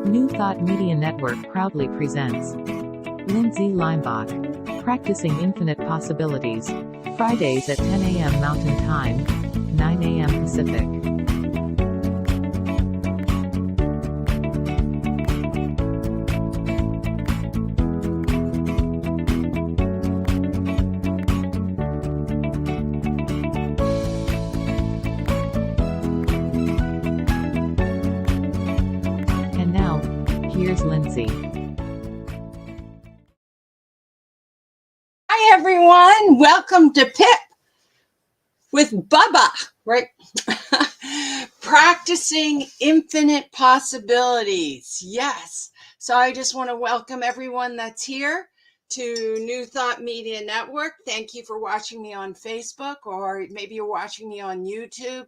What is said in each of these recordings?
New Thought Media Network proudly presents Lindsay Leimbach, Practicing Infinite Possibilities, Fridays at 10 a.m. Mountain Time, 9 a.m. Pacific. And now, here's Lindsay. Hi, everyone. Welcome to PIP with Bubba, right? Practicing infinite possibilities. Yes. So I just want to welcome everyone that's here to New Thought Media Network. Thank you for watching me on Facebook, or maybe you're watching me on YouTube.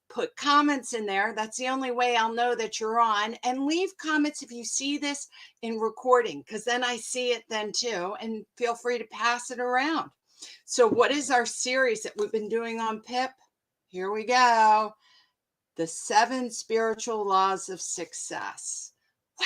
Put comments in there. That's the only way I'll know that you're on. And leave comments if you see this in recording, because then I see it then too. And feel free to pass it around. So what is our series that we've been doing on PIP? Here we go. The 7 Spiritual Laws of Success. Wow.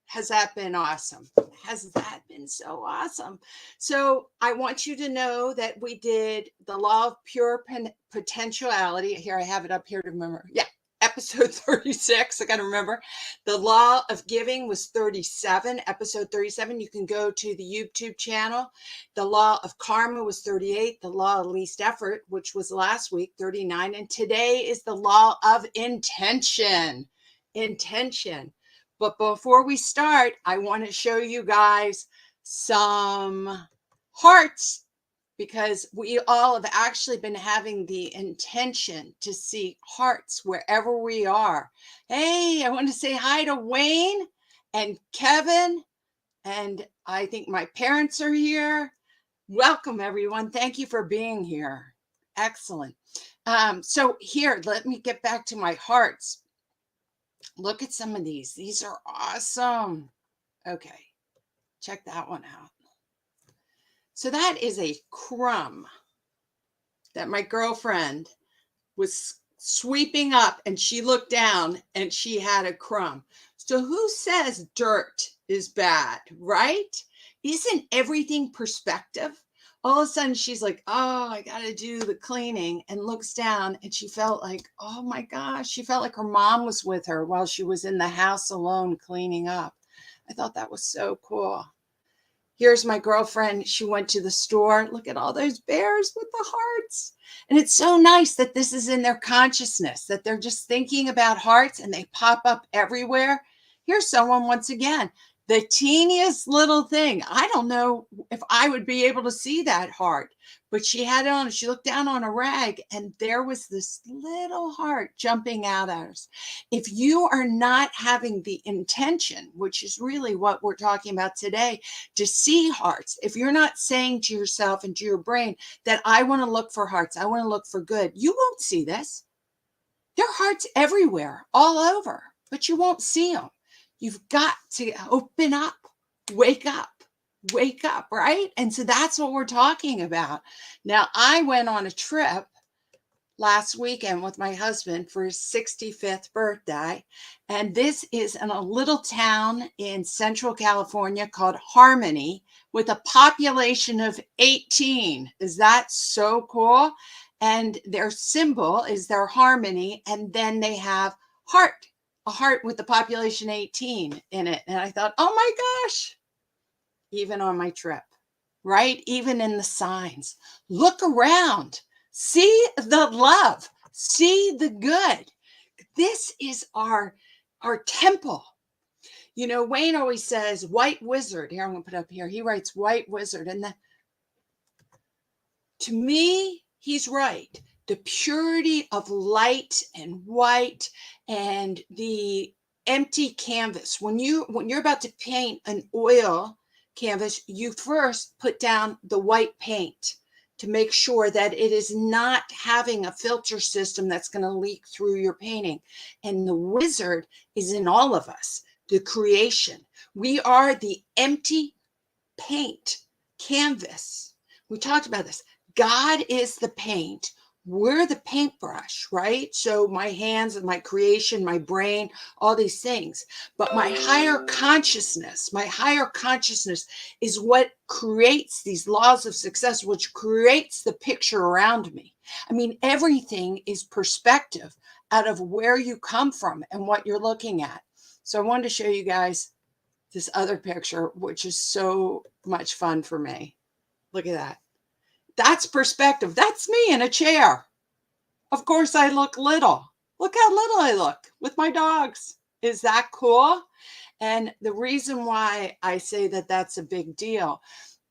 Has that been awesome? Has that been so awesome? So I want you to know that we did the law of pure potentiality. Here, I have it up here to remember. Yeah, episode 36. I got to remember. The law of giving was 37, episode 37. You can go to the YouTube channel. The law of karma was 38. The law of least effort, which was last week, 39. And today is the law of intention. Intention. But before we start, I want to show you guys some hearts, because we all have actually been having the intention to see hearts wherever we are. Hey, I want to say hi to Wayne and Kevin, and I think my parents are here. Welcome, everyone. Thank you for being here. Excellent. So here, let me get back to my hearts. Look at some of these. These are awesome. Okay, check that one out. So that is a crumb that my girlfriend was sweeping up, and she looked down and she had a crumb. So who says dirt is bad, right? Isn't everything perspective? All of a sudden she's like, oh, I got to do the cleaning, and looks down and she felt like, oh my gosh, she felt like her mom was with her while she was in the house alone cleaning up. I thought that was so cool. Here's my girlfriend. She went to the store. Look at all those bears with the hearts. And it's so nice that this is in their consciousness, that they're just thinking about hearts and they pop up everywhere. Here's someone once again. The teeniest little thing. I don't know if I would be able to see that heart, but she had it on. She looked down on a rag and there was this little heart jumping out at us. If you are not having the intention, which is really what we're talking about today, to see hearts, if you're not saying to yourself and to your brain that I want to look for hearts, I want to look for good, you won't see this. There are hearts everywhere, all over, but you won't see them. You've got to open up, wake up, right? And so that's what we're talking about. Now, I went on a trip last weekend with my husband for his 65th birthday. And this is in a little town in Central California called Harmony, with a population of 18. Is that so cool? And their symbol is their harmony. And then they have heart. A heart with the population 18 in it. And I thought, oh my gosh, even on my trip, right? Even in the signs, look around, see the love, see the good. This is our temple. You know, Wayne always says white wizard. Here, I'm going to put up here. He writes white wizard. And to me, he's right. The purity of light and white and the empty canvas. When you're about to paint an oil canvas, you first put down the white paint to make sure that it is not having a filter system that's going to leak through your painting. And the wizard is in all of us, the creation. We are the empty paint canvas. We talked about this. God is the paint. we're the paintbrush, right? So my hands and my creation, my brain, all these things. But my higher consciousness is what creates these laws of success, which creates the picture around me. I mean, everything is perspective out of where you come from and what you're looking at. So I wanted to show you guys this other picture, which is so much fun for me. Look at that. That's perspective. That's me in a chair. Of course, I look little. Look how little I look with my dogs. Is that cool? And the reason why I say that that's a big deal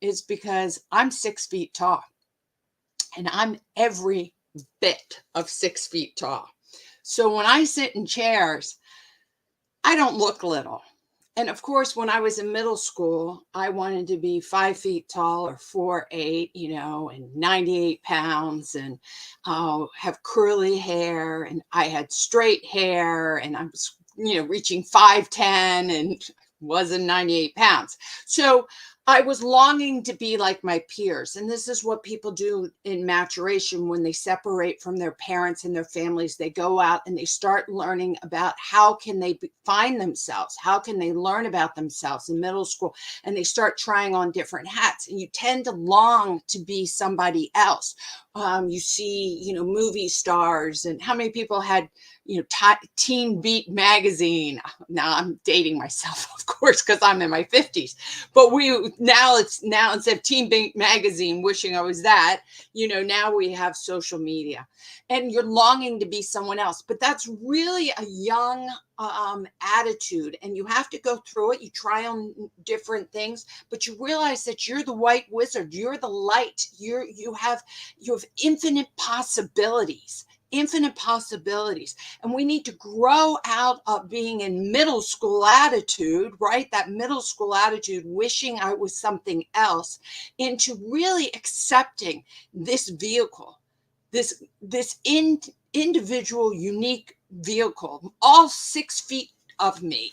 is because I'm 6 feet tall, and I'm every bit of 6 feet tall. So when I sit in chairs, I don't look little. And of course, when I was in middle school, I wanted to be 5 feet tall or 4'8", and 98 pounds, and have curly hair, and I had straight hair, and I was, reaching 5'10", and wasn't 98 pounds. So I was longing to be like my peers. And this is what people do in maturation when they separate from their parents and their families. They go out and they start learning about how can they find themselves? How can they learn about themselves in middle school? And they start trying on different hats. And you tend to long to be somebody else. You see, movie stars, and how many people had, Teen Beat magazine. Now I'm dating myself, of course, because I'm in my 50s. But now instead of Teen Beat magazine, wishing I was that, now we have social media, and you're longing to be someone else. But that's really a young attitude, and you have to go through it. You try on different things, but you realize that you're the white wizard. You're the light. You have infinite possibilities. And we need to grow out of being in middle school attitude, right? That middle school attitude, wishing I was something else, into really accepting this vehicle, this individual, unique vehicle, all 6 feet of me.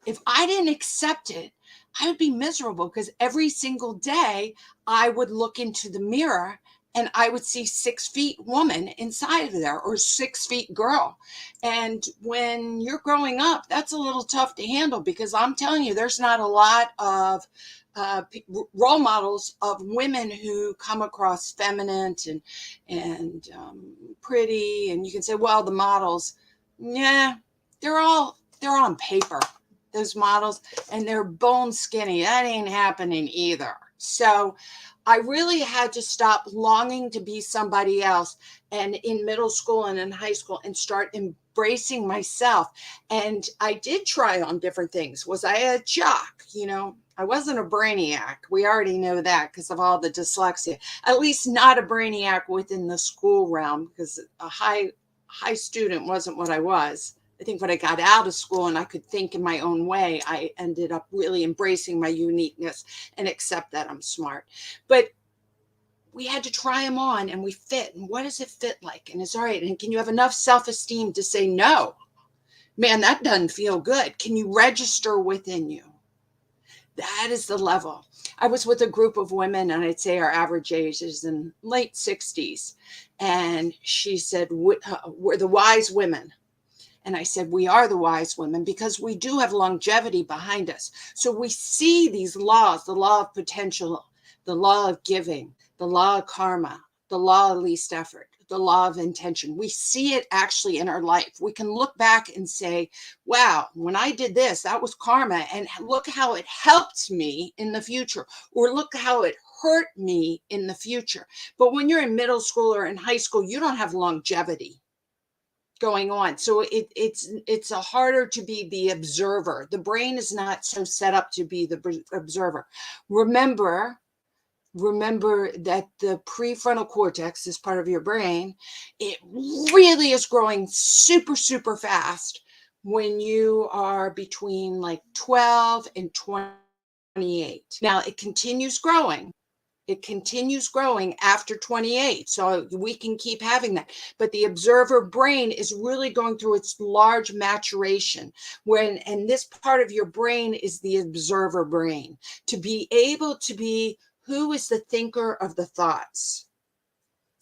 If I didn't accept it, I would be miserable, because every single day I would look into the mirror and I would see 6 feet woman inside of there, or 6 feet girl. And when you're growing up, that's a little tough to handle, because I'm telling you, there's not a lot of role models of women who come across feminine and pretty. And you can say, well, the models, yeah, they're on paper, those models, and they're bone skinny. That ain't happening either. So I really had to stop longing to be somebody else, and in middle school and in high school, and start embracing myself. And I did try on different things. Was I a jock? I wasn't a brainiac. We already know that because of all the dyslexia. At least not a brainiac within the school realm, because a high student wasn't what I was. I think when I got out of school and I could think in my own way, I ended up really embracing my uniqueness and accept that I'm smart. But we had to try them on, and we fit. And what does it fit like? And it's all right. And can you have enough self-esteem to say, no, man, that doesn't feel good? Can you register within you? That is the level. I was with a group of women, and I'd say our average age is in late 60s. And she said, we're the wise women. And I said, we are the wise women, because we do have longevity behind us. So we see these laws, the law of potential, the law of giving, the law of karma, the law of least effort, the law of intention. We see it actually in our life. We can look back and say, wow, when I did this, that was karma. And look how it helped me in the future, or look how it hurt me in the future. But when you're in middle school or in high school, you don't have longevity going on. So it's a harder to be the observer. The brain is not so set up to be the observer. Remember that the prefrontal cortex is part of your brain. It really is growing super, super fast when you are between like 12 and 28. Now it continues growing. It continues growing after 28. So we can keep having that. But the observer brain is really going through its large maturation, and this part of your brain is the observer brain, to be able to be, who is the thinker of the thoughts?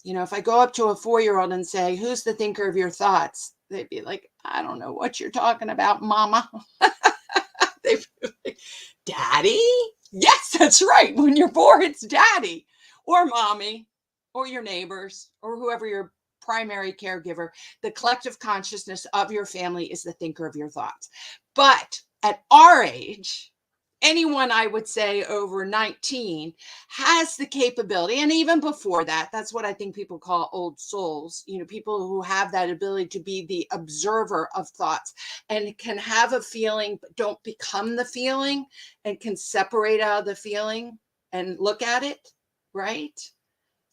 You know, if I go up to a 4-year-old and say, who's the thinker of your thoughts? They'd be like, I don't know what you're talking about, mama. They'd be like, daddy? Yes, that's right. When you're 4, it's daddy or mommy or your neighbors or whoever your primary caregiver. The collective consciousness of your family is the thinker of your thoughts. But at our age, anyone I would say over 19 has the capability, and even before that, that's what I think people call old souls, you know, people who have that ability to be the observer of thoughts and can have a feeling, but don't become the feeling, and can separate out of the feeling and look at it, right?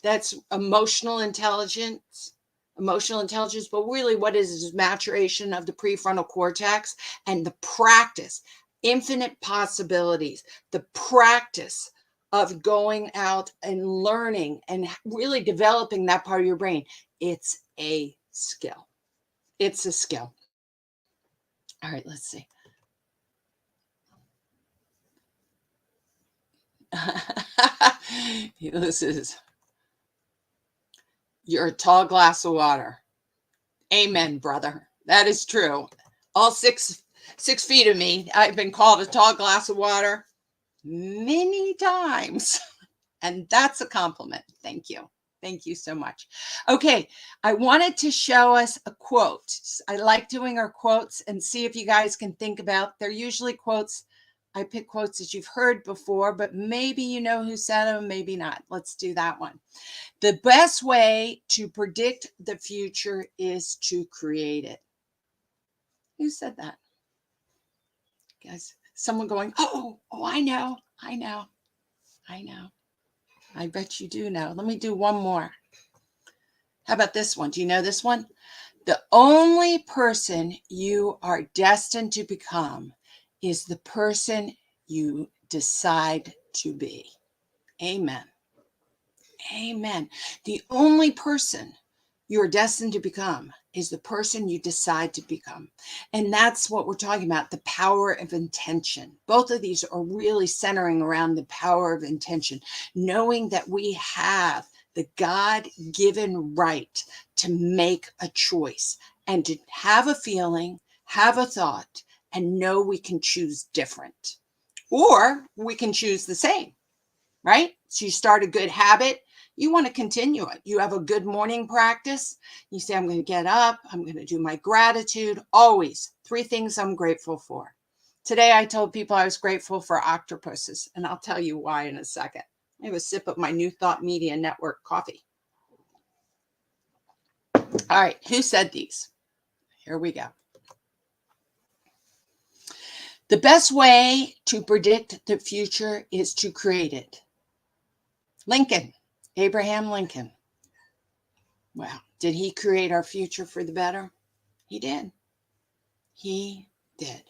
That's emotional intelligence. Emotional intelligence, but really what is maturation of the prefrontal cortex and the practice, infinite possibilities, the practice of going out and learning and really developing that part of your brain. It's a skill. It's a skill. All right, let's see. This is, you're a tall glass of water. Amen, brother. That is true. All 6 feet of me, I've been called a tall glass of water many times. And that's a compliment. Thank you. Thank you so much. Okay, I wanted to show us a quote. I like doing our quotes and see if you guys can think about, they're usually quotes. I pick quotes that you've heard before, but maybe you know who said them, maybe not. Let's do that one. The best way to predict the future is to create it. Who said that? Guys, someone going, oh, I know. I bet you do know. Let me do one more. How about this one? Do you know this one? The only person you are destined to become is the person you decide to be. Amen. Amen. The only person you're destined to become is the person you decide to become. And that's what we're talking about, the power of intention. Both of these are really centering around the power of intention, knowing that we have the God-given right to make a choice and to have a feeling, have a thought, and know we can choose different. Or we can choose the same, right? So you start a good habit, you want to continue it. You have a good morning practice. You say, I'm going to get up. I'm going to do my gratitude. Always 3 things I'm grateful for. Today, I told people I was grateful for octopuses, and I'll tell you why in a second. I have a sip of my New Thought Media Network coffee. All right, who said these? Here we go. The best way to predict the future is to create it. Lincoln. Abraham Lincoln. Well, did he create our future for the better? He did. He did,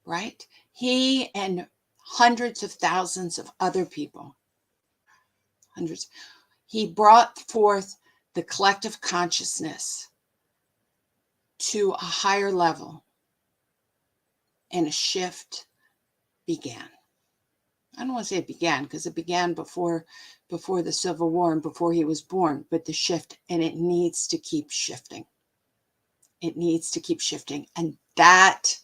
right? He and hundreds of thousands of other people, hundreds, he brought forth the collective consciousness to a higher level, and a shift began. I don't want to say it began because it began before the Civil War and before he was born, but the shift, and it needs to keep shifting. It needs to keep shifting. And that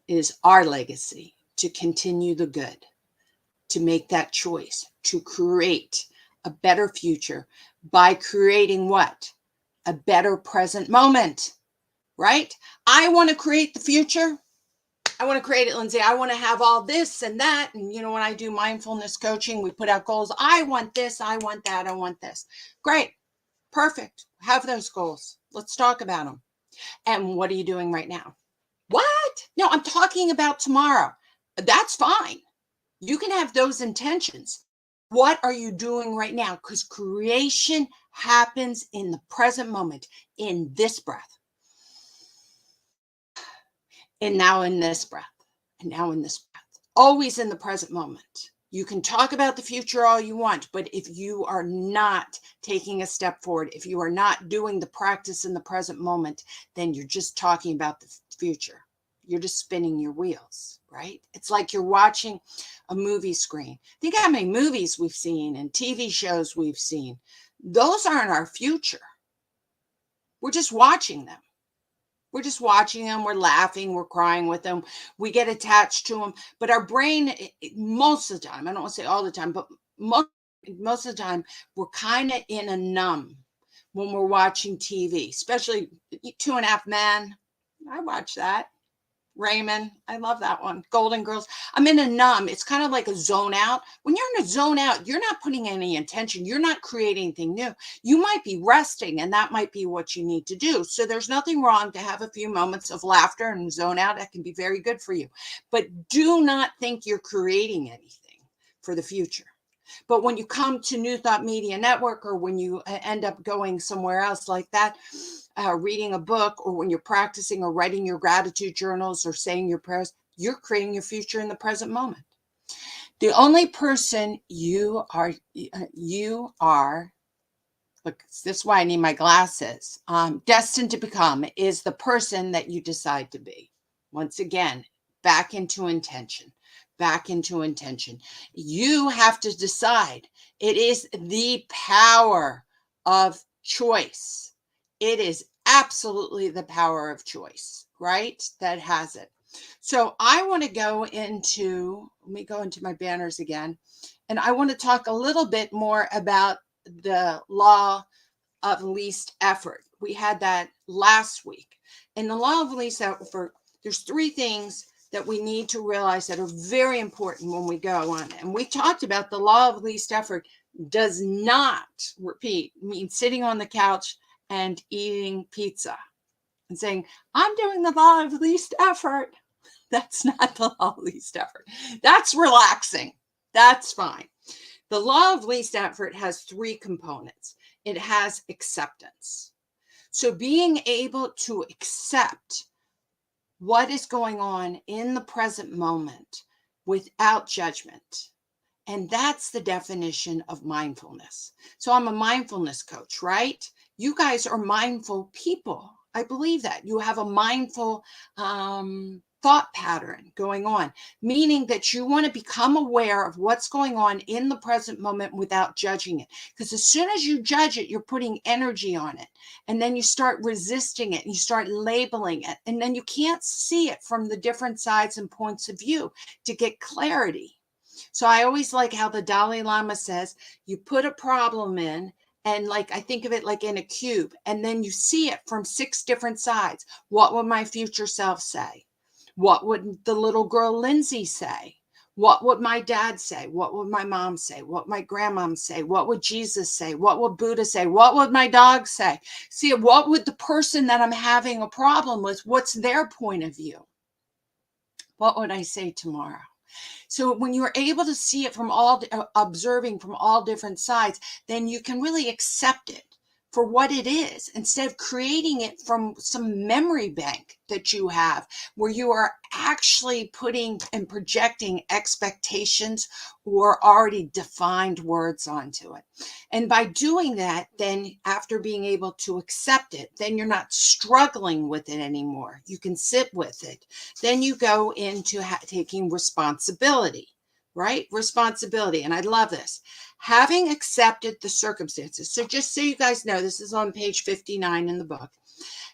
is our legacy, to continue the good, to make that choice, to create a better future by creating what? A better present moment, right? I want to create the future. I want to create it, Lindsay. I want to have all this and that. And, you know, when I do mindfulness coaching, we put out goals. I want this. I want that. I want this. Great. Perfect. Have those goals. Let's talk about them. And what are you doing right now? What? No, I'm talking about tomorrow. That's fine. You can have those intentions. What are you doing right now? Because creation happens in the present moment, in this breath. And now in this breath, and now in this breath, always in the present moment. You can talk about the future all you want, but if you are not taking a step forward, if you are not doing the practice in the present moment, then you're just talking about the future. You're just spinning your wheels, right? It's like you're watching a movie screen. Think how many movies we've seen and TV shows we've seen. those aren't our future. We're just watching them. We're just watching them. We're laughing. We're crying with them. We get attached to them. But our brain, most of the time, I don't want to say all the time, but most of the time, we're kind of in a numb when we're watching TV, especially 2.5 Men. I watch that. Raymond, I love that one. Golden Girls. I'm in a numb. It's kind of like a zone out. When you're in a zone out, you're not putting any intention. You're not creating anything new. You might be resting, and that might be what you need to do. So there's nothing wrong to have a few moments of laughter and zone out. That can be very good for you. But do not think you're creating anything for the future. But when you come to New Thought Media Network, or when you end up going somewhere else like that, reading a book, or when you're practicing or writing your gratitude journals or saying your prayers, you're creating your future in the present moment. The only person you are, look, this is why I need my glasses, destined to become is the person that you decide to be. Once again, back into intention. Back into intention. You have to decide. It is the power of choice. It is absolutely the power of choice, right? That has it. So I want to go into, let me go into my banners again, and I want to talk a little bit more about the law of least effort. We had that last week. In the law of least effort, there's 3 things that we need to realize that are very important when we go on. And we talked about the law of least effort does not, repeat, mean sitting on the couch and eating pizza and saying, I'm doing the law of least effort. That's not the law of least effort. That's relaxing. That's fine. The law of least effort has 3 components. It has acceptance. So being able to accept what is going on in the present moment without judgment. And that's the definition of mindfulness. So I'm a mindfulness coach, right? You guys are mindful people. I believe that. You have a mindful thought pattern going on, meaning that you want to become aware of what's going on in the present moment without judging it. Because as soon as you judge it, you're putting energy on it. And then you start resisting it and you start labeling it. And then you can't see it from the different sides and points of view to get clarity. So I always like how the Dalai Lama says, you put a problem in, and like, I think of it like in a cube, and then you see it from 6 different sides. What would my future self say? What would the little girl Lindsay say? What would my dad say? What would my mom say? What would my grandmom say? What would Jesus say? What would Buddha say? What would my dog say? See, what would the person that I'm having a problem with, what's their point of view? What would I say tomorrow? So when you're able to see it from observing from all different sides, then you can really accept it for what it is, instead of creating it from some memory bank that you have, where you are actually putting and projecting expectations or already defined words onto it. And by doing that, then after being able to accept it, then you're not struggling with it anymore. You can sit with it. Then you go into taking responsibility. Right? Responsibility. And I love this. Having accepted the circumstances. So just so you guys know, this is on page 59 in the book.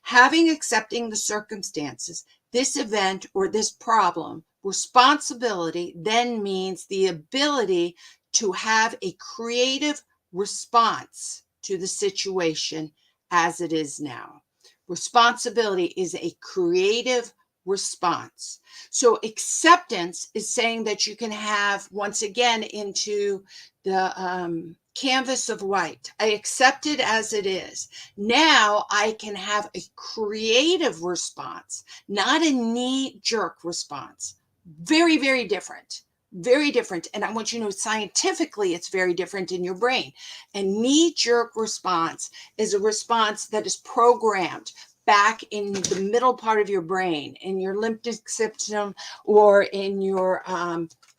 Having accepting the circumstances, this event or this problem, responsibility then means the ability to have a creative response to the situation as it is now. Responsibility is a creative response. So acceptance is saying that you can have, once again, into the canvas of white. I accept it as it is. Now I can have a creative response, not a knee-jerk response. Very, very different. Very different. And I want you to know scientifically it's very different in your brain. A knee-jerk response is a response that is programmed back in the middle part of your brain, in your limbic system or in your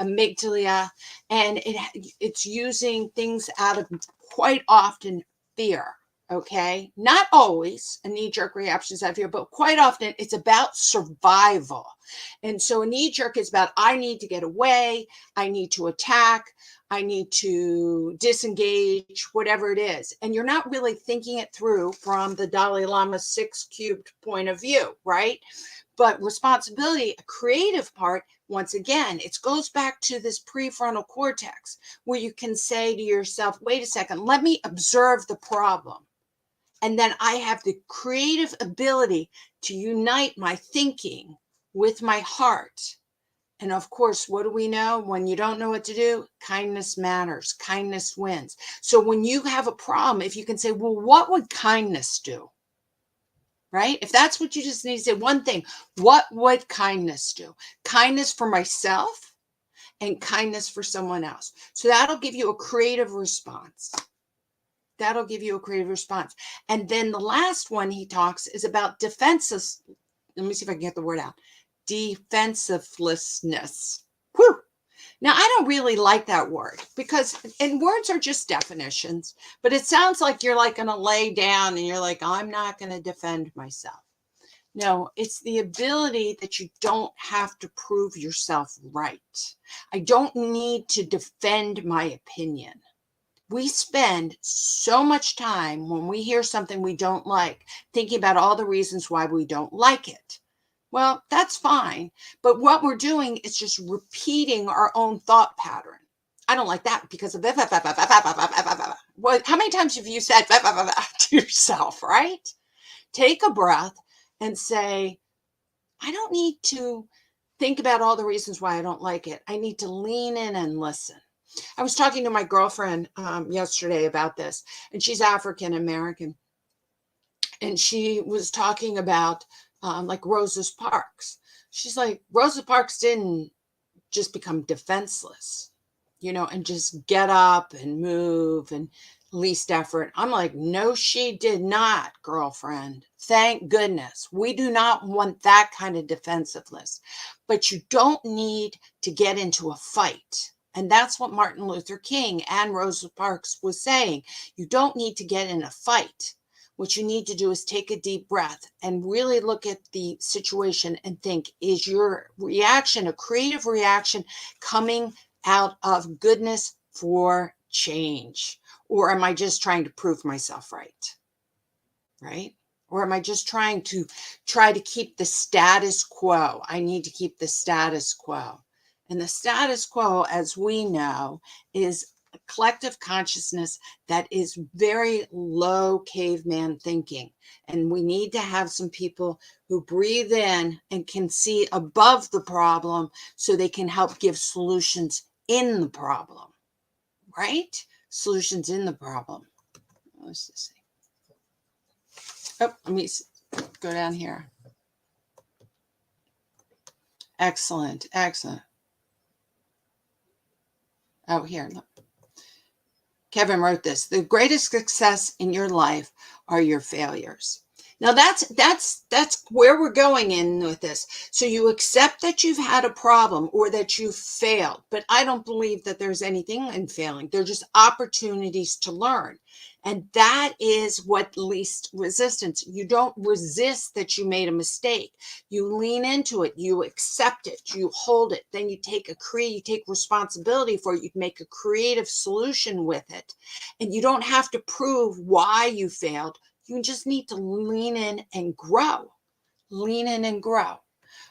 amygdala, and it's using things out of quite often fear. Okay, not always a knee-jerk reaction is out of fear, but quite often it's about survival. And so a knee-jerk is about, I need to get away, I need to attack, I need to disengage, whatever it is. And you're not really thinking it through from the Dalai Lama 6 cubed point of view, right? But responsibility, a creative part, once again, it goes back to this prefrontal cortex where you can say to yourself, wait a second, let me observe the problem. And then I have the creative ability to unite my thinking with my heart. And of course, what do we know? When you don't know what to do, kindness matters. Kindness wins. So when you have a problem, if you can say, well, what would kindness do? Right? If that's what you just need to say, one thing, what would kindness do? Kindness for myself and kindness for someone else. So that'll give you a creative response. That'll give you a creative response. And then the last one he talks is about defensive. Let me see if I can get the word out. Defensivelessness. Whew. Now, I don't really like that word because, and words are just definitions, but it sounds like you're like going to lay down and you're like, I'm not going to defend myself. No, it's the ability that you don't have to prove yourself right. I don't need to defend my opinion. We spend so much time when we hear something we don't like, thinking about all the reasons why we don't like it. Well, that's fine. But what we're doing is just repeating our own thought pattern. I don't like that because of what? How many times have you said to yourself, right? Take a breath and say, I don't need to think about all the reasons why I don't like it. I need to lean in and listen. I was talking to my girlfriend yesterday about this, and she's African American. And she was talking about like Rosa Parks. She's like, Rosa Parks didn't just become defenseless, and just get up and move and least effort. I'm like, no, she did not, girlfriend. Thank goodness. We do not want that kind of defensiveness. But you don't need to get into a fight. And that's what Martin Luther King and Rosa Parks was saying. You don't need to get in a fight. What you need to do is take a deep breath and really look at the situation and think, is your reaction a creative reaction coming out of goodness for change? Or am I just trying to prove myself right? Right? Or am I just trying to keep the status quo? I need to keep the status quo. And the status quo, as we know, is a collective consciousness that is very low caveman thinking. And we need to have some people who breathe in and can see above the problem so they can help give solutions in the problem, right? Solutions in the problem. Let's just see. Oh, let me go down here. Excellent, excellent. Oh, here, look. Kevin wrote this: the greatest success in your life are your failures. Now that's where we're going in with this. So you accept that you've had a problem or that you've failed, but I don't believe that there's anything in failing. They're just opportunities to learn. And that is what least resistance. You don't resist that you made a mistake. You lean into it, you accept it, you hold it, then you take responsibility for it, you make a creative solution with it. And you don't have to prove why you failed. You just need to lean in and grow. Lean in and grow.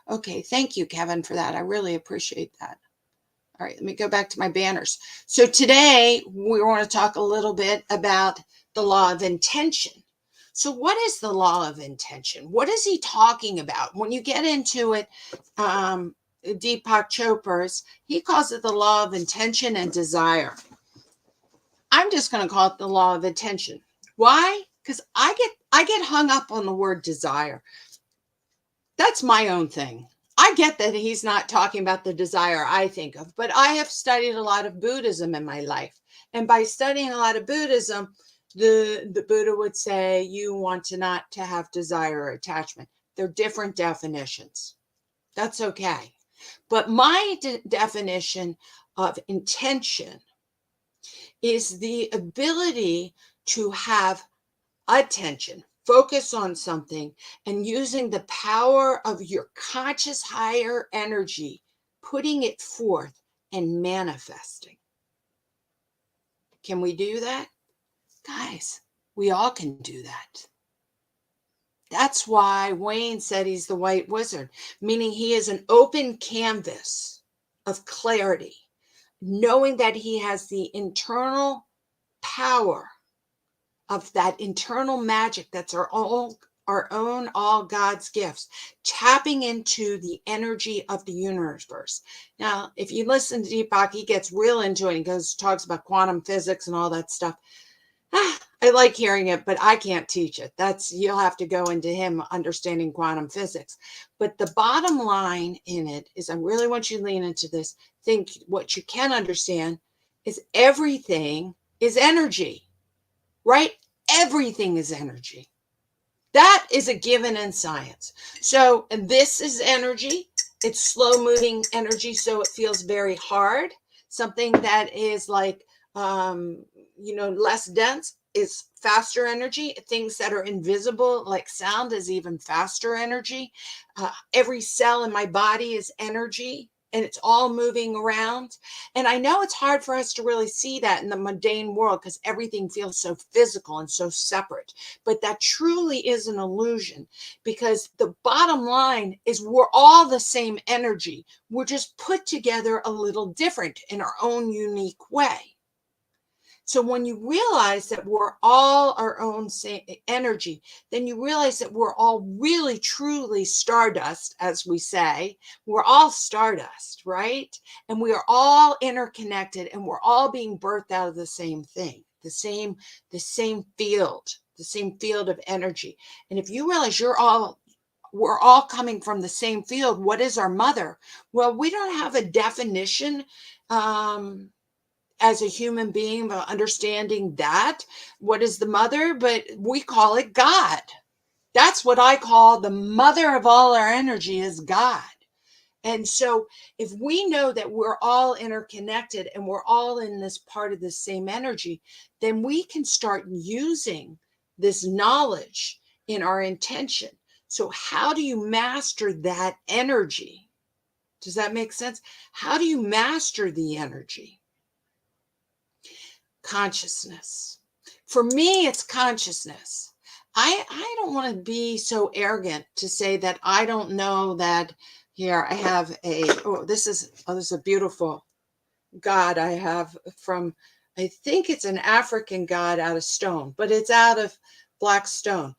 Okay, thank you, Kevin, for that. I really appreciate that. All right, let me go back to my banners. So today we want to talk a little bit about the law of intention. So what is the law of intention? What is he talking about? When you get into it, Deepak Chopra's, he calls it the law of intention and desire. I'm just going to call it the law of intention. Why? Because I get hung up on the word desire. That's my own thing. I get that he's not talking about the desire I think of, but I have studied a lot of Buddhism in my life. And by studying a lot of Buddhism, the Buddha would say, you want to not to have desire or attachment. They're different definitions. That's okay. But my definition of intention is the ability to have attention, focus on something, and using the power of your conscious higher energy, putting it forth and manifesting. Can we do that? Guys, we all can do that. That's why Wayne said he's the white wizard, meaning he is an open canvas of clarity, knowing that he has the internal power of that internal magic that's our own, all God's gifts, tapping into the energy of the universe. Now, if you listen to Deepak, he gets real into it. He talks about quantum physics and all that stuff. I like hearing it, but I can't teach it. You'll have to go into him understanding quantum physics. But the bottom line in it is, I really want you to lean into this. Think what you can understand is everything is energy, right? Everything is energy. That is a given in science. So, and this is energy. It's slow moving energy, so it feels very hard. Something that is like, less dense is faster energy. Things that are invisible, like sound, is even faster energy. Every cell in my body is energy, and it's all moving around. And I know it's hard for us to really see that in the mundane world because everything feels so physical and so separate. But that truly is an illusion, because the bottom line is we're all the same energy. We're just put together a little different in our own unique way. So when you realize that we're all our own same energy, then you realize that we're all really, truly stardust, as we say. We're all stardust, right? And we are all interconnected, and we're all being birthed out of the same thing, the same field of energy. And if you realize we're all coming from the same field, what is our mother? Well, we don't have a definition as a human being of understanding that. What is the mother? But we call it God. That's what I call the mother of all our energy, is God. And so if we know that we're all interconnected and we're all in this part of the same energy, then we can start using this knowledge in our intention. So how do you master that energy? Does that make sense? How do you master the energy? Consciousness. For me, it's consciousness. I don't want to be so arrogant to say that I don't know that. Here I have this is a beautiful god I have from, I think it's an African god out of stone, but it's out of black stone.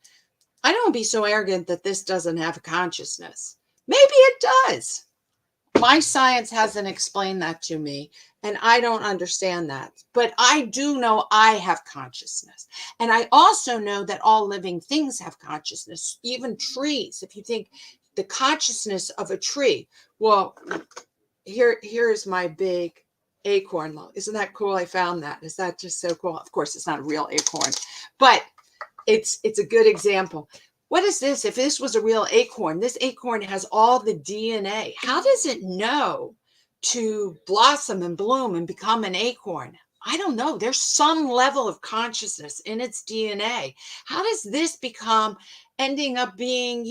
I don't want to be so arrogant that this doesn't have a consciousness. Maybe it does. My science hasn't explained that to me, and I don't understand that. But I do know I have consciousness. And I also know that all living things have consciousness, even trees. If you think the consciousness of a tree, well, here's my big acorn. Isn't that cool? I found that. Is that just so cool? Of course, it's not a real acorn, but it's a good example. What is this? If this was a real acorn, this acorn has all the DNA. How does it know to blossom and bloom and become an acorn? I don't know. There's some level of consciousness in its DNA. How does this ending up being,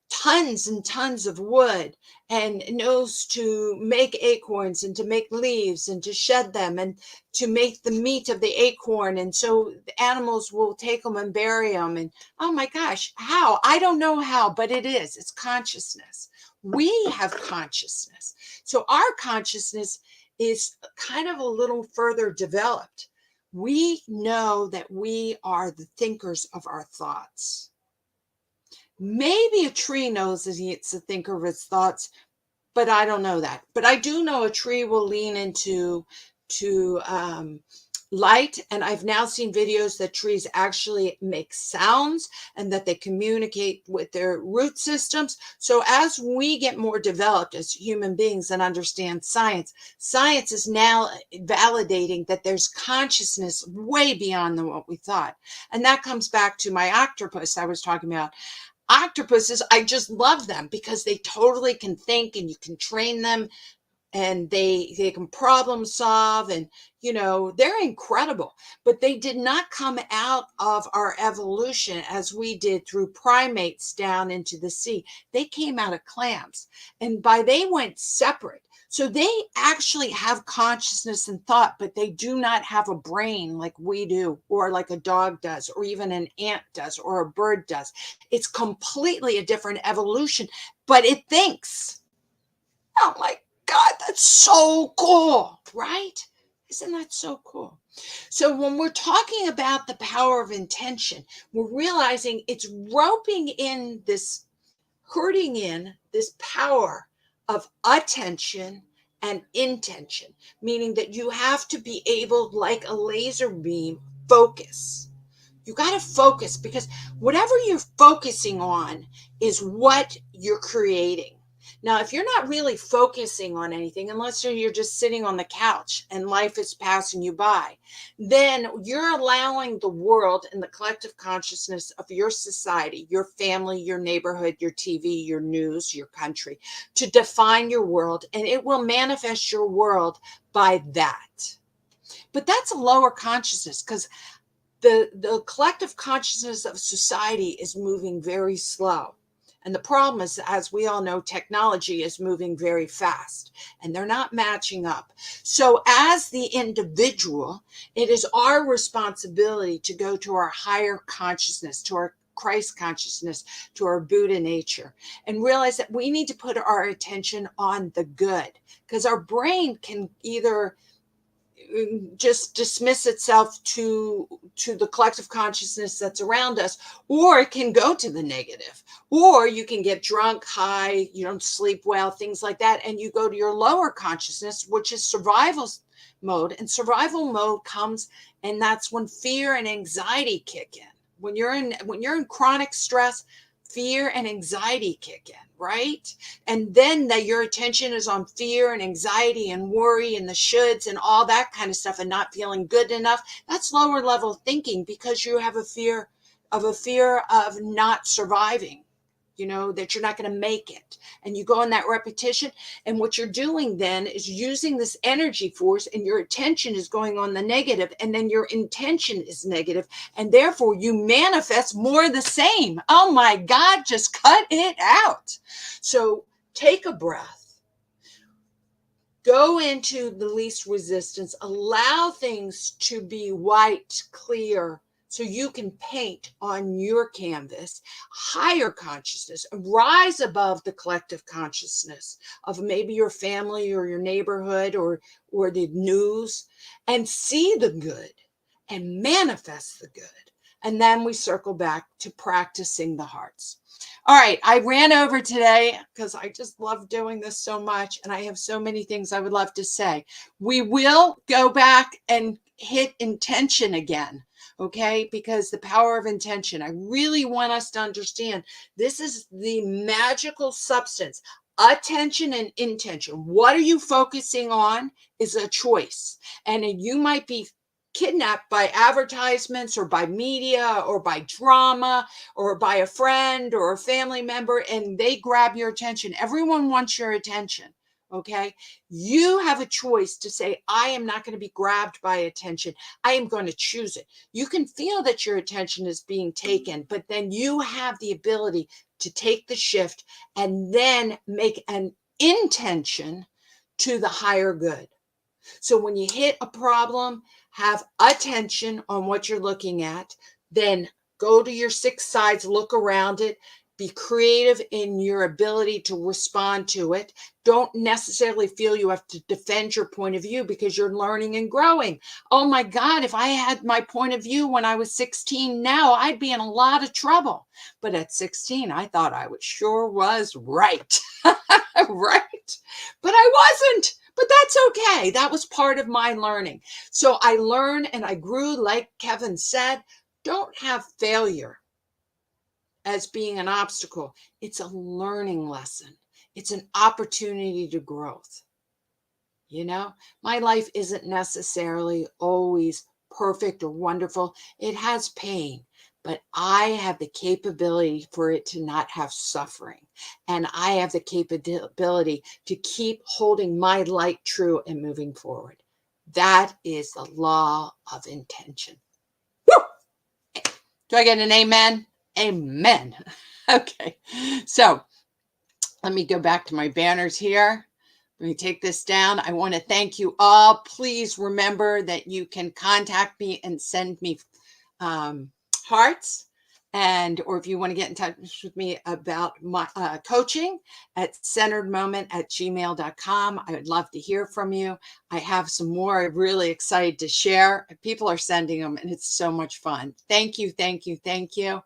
tons and tons of wood, and knows to make acorns and to make leaves and to shed them and to make the meat of the acorn, and so the animals will take them and bury them? And oh my gosh, how? I don't know how, but it's consciousness. We have consciousness. So our consciousness is kind of a little further developed. We know that we are the thinkers of our thoughts. Maybe a tree knows that it's a thinker of its thoughts, but I don't know that. But I do know a tree will lean into light, and I've now seen videos that trees actually make sounds and that they communicate with their root systems. So as we get more developed as human beings and understand science is now validating that there's consciousness way beyond what we thought. And that comes back to my octopus I was talking about. Octopuses, I just love them because they totally can think, and you can train them and they can problem solve, and they're incredible. But they did not come out of our evolution as we did through primates down into the sea. They came out of clams, and they went separate. So they actually have consciousness and thought, but they do not have a brain like we do, or like a dog does, or even an ant does, or a bird does. It's completely a different evolution, but it thinks. Oh my God, that's so cool, right? Isn't that so cool? So when we're talking about the power of intention, we're realizing it's roping in this, herding in this power of attention and intention, meaning that you have to be able, like a laser beam, focus. You got to focus, because whatever you're focusing on is what you're creating. Now, if you're not really focusing on anything, unless you're just sitting on the couch and life is passing you by, then you're allowing the world and the collective consciousness of your society, your family, your neighborhood, your TV, your news, your country, to define your world, and it will manifest your world by that. But that's a lower consciousness, because the collective consciousness of society is moving very slow. And the problem is, as we all know, technology is moving very fast, and they're not matching up. So as the individual, it is our responsibility to go to our higher consciousness, to our Christ consciousness, to our Buddha nature, and realize that we need to put our attention on the good, because our brain can either just dismiss itself to the collective consciousness that's around us, or it can go to the negative, or you can get drunk, high, you don't sleep well, things like that, and you go to your lower consciousness, which is survival mode. And survival mode comes, and that's when fear and anxiety kick in. When you're in chronic stress, fear and anxiety kick in, right? And then that your attention is on fear and anxiety and worry and the shoulds and all that kind of stuff, and not feeling good enough. That's lower level thinking, because you have a fear of not surviving, that you're not going to make it. And you go in that repetition. And what you're doing then is using this energy force, and your attention is going on the negative, and then your intention is negative. And therefore you manifest more of the same. Oh my God, just cut it out. So take a breath. Go into the least resistance. Allow things to be white, clear, so you can paint on your canvas higher consciousness, rise above the collective consciousness of maybe your family or your neighborhood or the news, and see the good and manifest the good. And then we circle back to practicing the hearts. All right, I ran over today because I just love doing this so much, and I have so many things I would love to say. We will go back and hit intention again, okay? Because the power of intention, I really want us to understand this is the magical substance. Attention and intention. What are you focusing on is a choice. And you might be kidnapped by advertisements or by media or by drama or by a friend or a family member, and they grab your attention. Everyone wants your attention. Okay. You have a choice to say, I am not going to be grabbed by attention. I am going to choose it. You can feel that your attention is being taken, but then you have the ability to take the shift and then make an intention to the higher good. So when you hit a problem, have attention on what you're looking at, then go to your 6 sides, look around it, be creative in your ability to respond to it. Don't necessarily feel you have to defend your point of view, because you're learning and growing. Oh my God, if I had my point of view when I was 16 now, I'd be in a lot of trouble. But at 16, I thought I sure was right. Right? But I wasn't. But that's okay. That was part of my learning. So I learned and I grew, like Kevin said. Don't have failure as being an obstacle. It's a learning lesson. It's an opportunity to growth. My life isn't necessarily always perfect or wonderful. It has pain, but I have the capability for it to not have suffering. And I have the capability to keep holding my light true and moving forward. That is the law of intention. Woo! Do I get an amen? Amen. Okay. So let me go back to my banners here. Let me take this down. I want to thank you all. Please remember that you can contact me and send me hearts, or if you want to get in touch with me about my coaching, at centeredmoment@gmail.com. I would love to hear from you. I have some more I'm really excited to share. People are sending them, and it's so much fun. Thank you, thank you, thank you.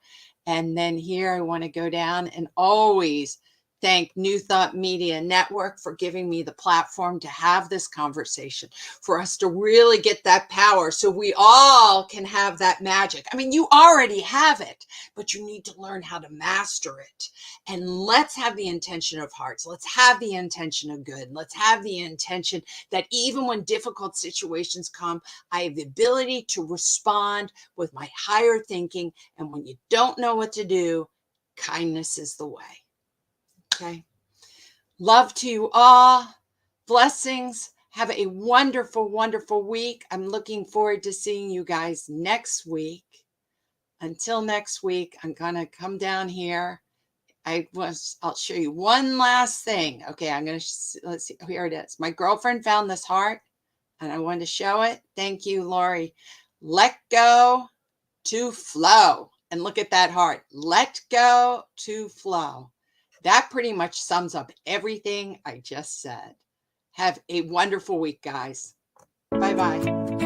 And then here I want to go down and always thank New Thought Media Network for giving me the platform to have this conversation, for us to really get that power so we all can have that magic. I mean, you already have it, but you need to learn how to master it. And let's have the intention of hearts. Let's have the intention of good. Let's have the intention that even when difficult situations come, I have the ability to respond with my higher thinking. And when you don't know what to do, kindness is the way. Okay. Love to you all. Blessings. Have a wonderful, wonderful week. I'm looking forward to seeing you guys next week. Until next week, I'm going to come down here. I'll show you one last thing. Okay. Let's see. Here it is. My girlfriend found this heart and I wanted to show it. Thank you, Lori. Let go to flow. And look at that heart. Let go to flow. That pretty much sums up everything I just said. Have a wonderful week, guys. Bye-bye.